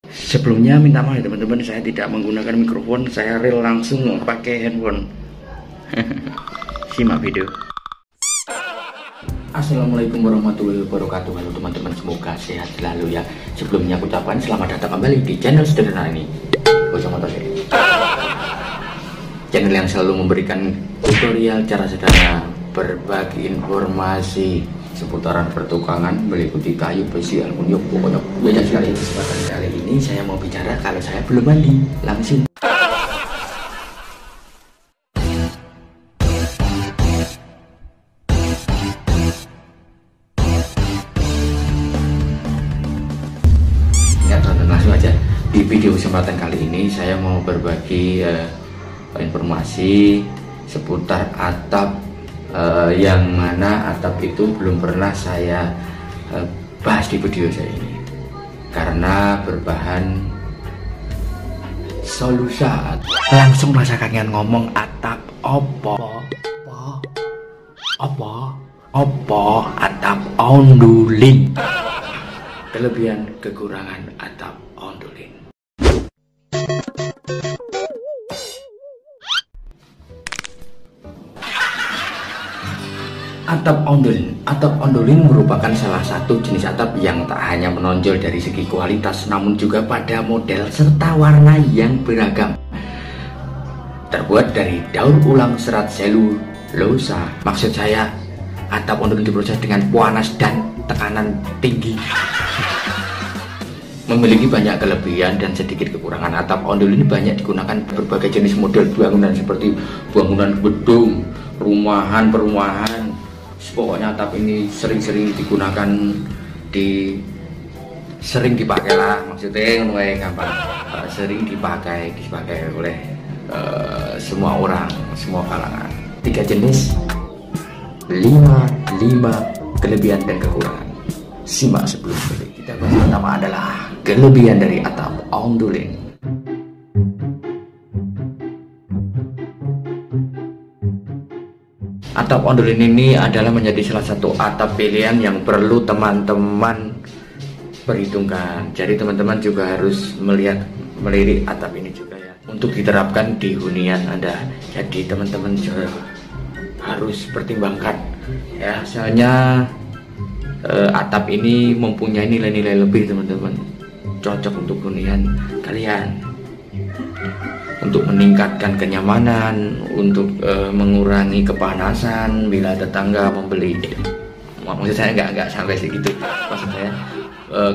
Sebelumnya minta maaf ya teman-teman, saya tidak menggunakan mikrofon, saya reel langsung pakai handphone. Simak video. Assalamualaikum warahmatullahi wabarakatuh. Halo teman-teman, semoga sehat selalu ya. Sebelumnya aku ucapkan selamat datang kembali di channel sederhana ini. Channel yang selalu memberikan tutorial cara sederhana, berbagi informasi seputaran pertukangan, meliputi kayu, besi, aluminium, pokoknya banyak sekali. Kesempatan kali ini saya mau bicara kalau saya belum mandi langsung. Ya tonton langsung aja. Di video kesempatan kali ini saya mau berbagi informasi seputar atap yang mana atap itu belum pernah saya bahas di video saya ini karena berbahan solusa. Langsung rasa kangen ngomong atap opo atap ondulin. Kelebihan kekurangan atap ondulin. Atap ondulin. Atap ondulin merupakan salah satu jenis atap yang tak hanya menonjol dari segi kualitas, namun juga pada model serta warna yang beragam. Terbuat dari daur ulang serat selulosa. Maksud saya, atap ondulin diproses dengan panas dan tekanan tinggi. Memiliki banyak kelebihan dan sedikit kekurangan. Atap ondulin banyak digunakan berbagai jenis model bangunan seperti bangunan gedung, rumahan, perumahan. Pokoknya atap ini sering-sering digunakan, sering dipakai lah, maksudnya gampang, sering dipakai oleh semua orang, semua kalangan. 3 jenis, 5 kelebihan dan kekurangan. Simak sebelum beli. Kita bahas pertama adalah kelebihan dari atap ondulin. Atap ondulin ini adalah menjadi salah satu atap pilihan yang perlu teman-teman perhitungkan. Jadi teman-teman juga harus melirik atap ini juga ya, untuk diterapkan di hunian Anda. Jadi teman-teman juga harus pertimbangkan ya, soalnya atap ini mempunyai nilai-nilai lebih teman-teman, cocok untuk hunian kalian, untuk meningkatkan kenyamanan, untuk mengurangi kepanasan bila tetangga membeli. Maksud saya nggak sampai segitu, maksud saya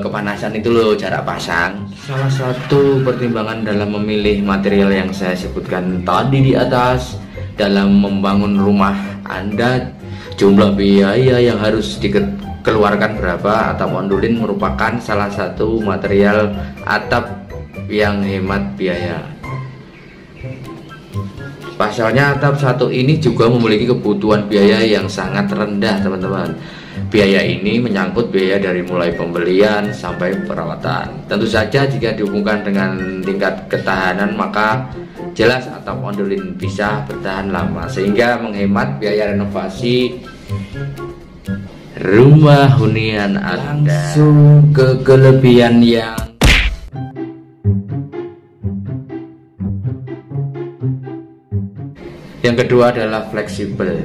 kepanasan itu loh jarak pasang. Salah satu pertimbangan dalam memilih material yang saya sebutkan tadi di atas dalam membangun rumah Anda, jumlah biaya yang harus dikeluarkan berapa. Atap ondulin merupakan salah satu material atap yang hemat biaya. Pasalnya atap satu ini juga memiliki kebutuhan biaya yang sangat rendah teman-teman. Biaya ini menyangkut biaya dari mulai pembelian sampai perawatan. Tentu saja jika dihubungkan dengan tingkat ketahanan, maka jelas atap ondulin bisa bertahan lama sehingga menghemat biaya renovasi rumah hunian Anda. Langsung ke kelebihan yang kedua adalah fleksibel.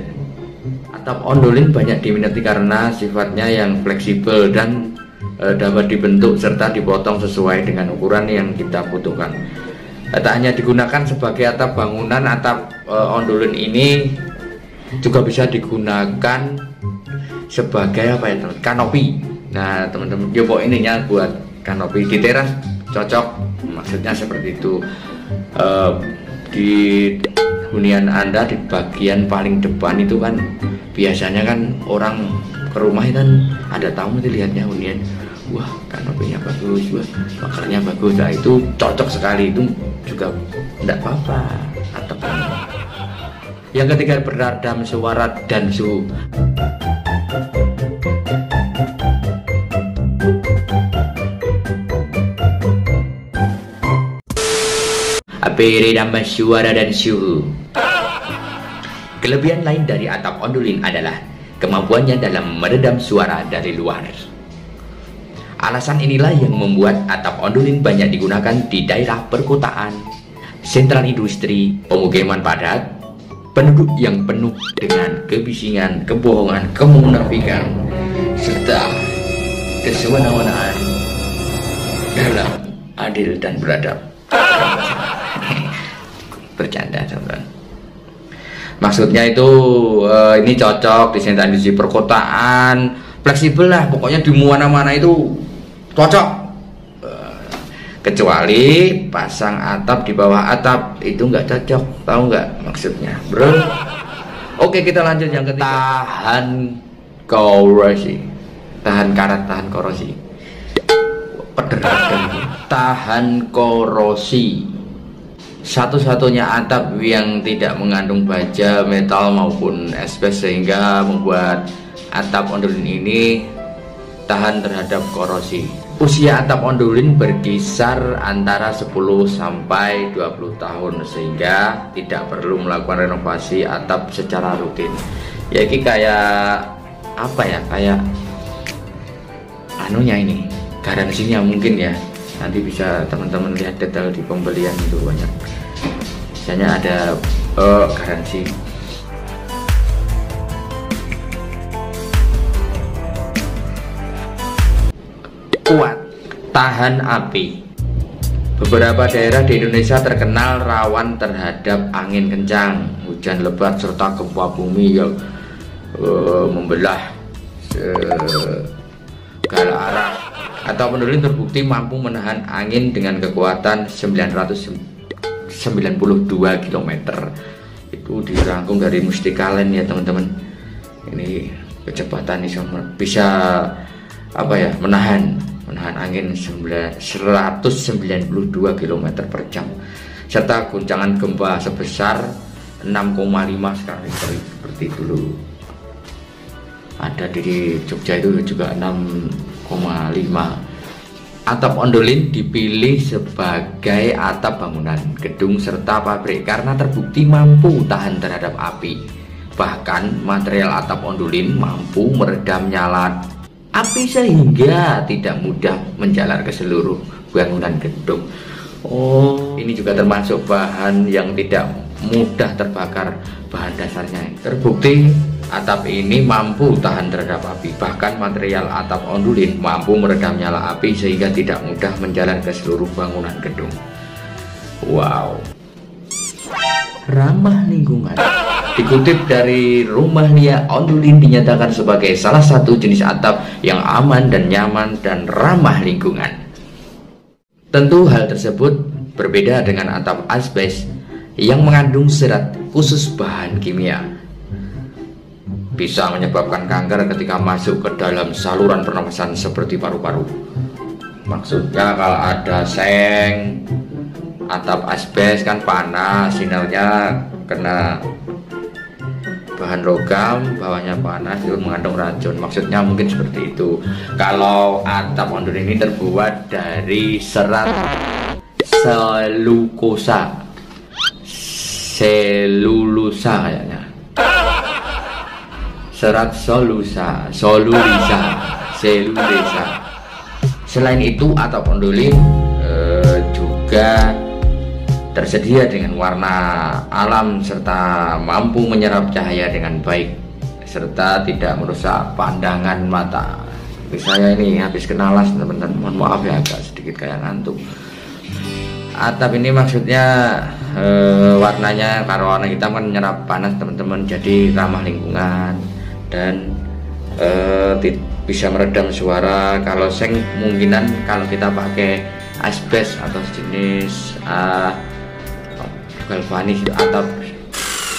Atap ondulin banyak diminati karena sifatnya yang fleksibel dan dapat dibentuk serta dipotong sesuai dengan ukuran yang kita butuhkan. Tak hanya digunakan sebagai atap bangunan, atap ondulin ini juga bisa digunakan sebagai kanopi. Nah teman-teman, ya pokok ininya buat kanopi di teras cocok, maksudnya seperti itu. Di hunian Anda di bagian paling depan itu kan biasanya kan orang ke rumah kan ada tamu nanti lihatnya hunian, wah kanopinya bagus, wah makarnya bagus. Nah itu cocok sekali, itu juga tidak apa-apa. Atau yang ketiga, beradam suara dan suhu. Peredam suara dan suhu. Kelebihan lain dari atap ondulin adalah kemampuannya dalam meredam suara dari luar. Alasan inilah yang membuat atap ondulin banyak digunakan di daerah perkotaan, sentral industri, pemukiman padat, penduduk yang penuh dengan kebisingan, kebohongan, kemunafikan, serta kesewenang-wenangan dalam adil dan beradab. Bercanda teman-teman. Maksudnya itu ini cocok di sentral industri perkotaan, fleksibel lah, pokoknya di mana-mana itu cocok. Kecuali pasang atap di bawah atap, itu nggak cocok, tahu nggak maksudnya, bro? Oke, kita lanjut yang ketiga. Tahan korosi, tahan karat, tahan korosi. Tahan korosi. Satu-satunya atap yang tidak mengandung baja, metal maupun asbes, sehingga membuat atap ondulin ini tahan terhadap korosi. Usia atap ondulin berkisar antara 10 sampai 20 tahun, sehingga tidak perlu melakukan renovasi atap secara rutin. Ya ini kayak apa ya, kayak anunya ini, garansinya mungkin ya. Nanti bisa teman-teman lihat detail di pembelian itu banyak. Misalnya ada garansi. Kuat, tahan api. Beberapa daerah di Indonesia terkenal rawan terhadap angin kencang, hujan lebat, serta gempa bumi yang membelah segala arah. Atap ondulin terbukti mampu menahan angin dengan kekuatan 992 km. Itu dirangkum dari Mustikalen ya teman-teman. Ini kecepatan bisa apa ya, menahan angin 192 km per jam, serta guncangan gempa sebesar 6,5 skala Richter seperti dulu ada di Jogja itu juga 6,5. Atap ondulin dipilih sebagai atap bangunan, gedung, serta pabrik karena terbukti mampu tahan terhadap api. Bahkan material atap ondulin mampu meredam nyala api sehingga tidak mudah menjalar ke seluruh bangunan gedung. Ini juga termasuk bahan yang tidak mudah terbakar, bahan dasarnya. Terbukti atap ini mampu tahan terhadap api. Bahkan material atap ondulin mampu meredam nyala api sehingga tidak mudah menjalar ke seluruh bangunan gedung. Wow. Ramah lingkungan. Dikutip dari Rumah Lia, ondulin dinyatakan sebagai salah satu jenis atap yang aman dan nyaman dan ramah lingkungan. Tentu hal tersebut berbeda dengan atap asbes yang mengandung serat khusus bahan kimia. Bisa menyebabkan kanker ketika masuk ke dalam saluran pernapasan seperti paru-paru. Maksudnya kalau ada seng, atap asbes kan panas, sinarnya kena bahan logam, bawahnya panas, itu mengandung racun. Maksudnya mungkin seperti itu. Kalau atap ondulin ini terbuat dari serat selulosa kayaknya, serat selulosa. Selain itu atap ondulin juga tersedia dengan warna alam serta mampu menyerap cahaya dengan baik serta tidak merusak pandangan mata. Saya ini habis kena las teman-teman, mohon maaf ya agak sedikit kayak ngantuk. Atap ini maksudnya warnanya, kalau warna hitam kan menyerap panas teman-teman, jadi ramah lingkungan dan bisa meredam suara. Kalau seng kemungkinan kalau kita pakai asbes atau jenis galvanis atap,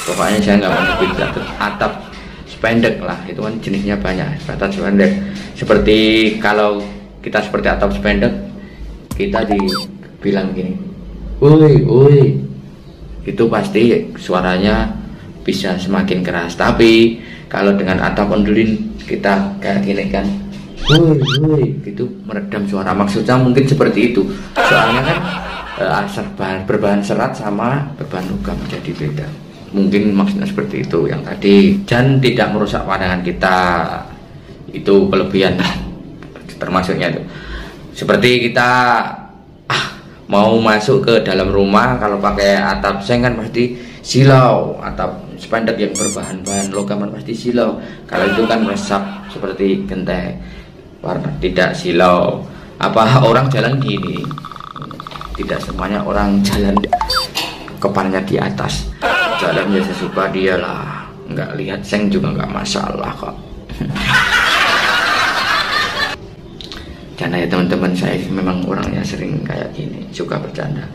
pokoknya saya nggak mau nyebut atap spendek lah, itu kan jenisnya banyak. Atap spendek seperti, kalau kita seperti atap spendek kita dibilang gini, woi, itu pasti suaranya bisa semakin keras. Tapi kalau dengan atap ondulin kita kayak gini kan, woi, itu meredam suara. Maksudnya mungkin seperti itu, soalnya kan berbahan serat sama berbahan logam jadi beda. Mungkin maksudnya seperti itu yang tadi, dan tidak merusak pandangan kita, itu kelebihan termasuknya itu. Seperti kita mau masuk ke dalam rumah, kalau pakai atap seng kan pasti silau, atap spanduk yang berbahan-bahan logam pasti silau. Kalau itu kan resap seperti genteng, warna tidak silau. Apa orang jalan gini? Tidak semuanya orang jalan kepalanya di atas, jalan ya sesuka dia lah, nggak lihat seng juga nggak masalah kok. Karena ya teman-teman, saya memang orangnya sering kayak gini, suka bercanda.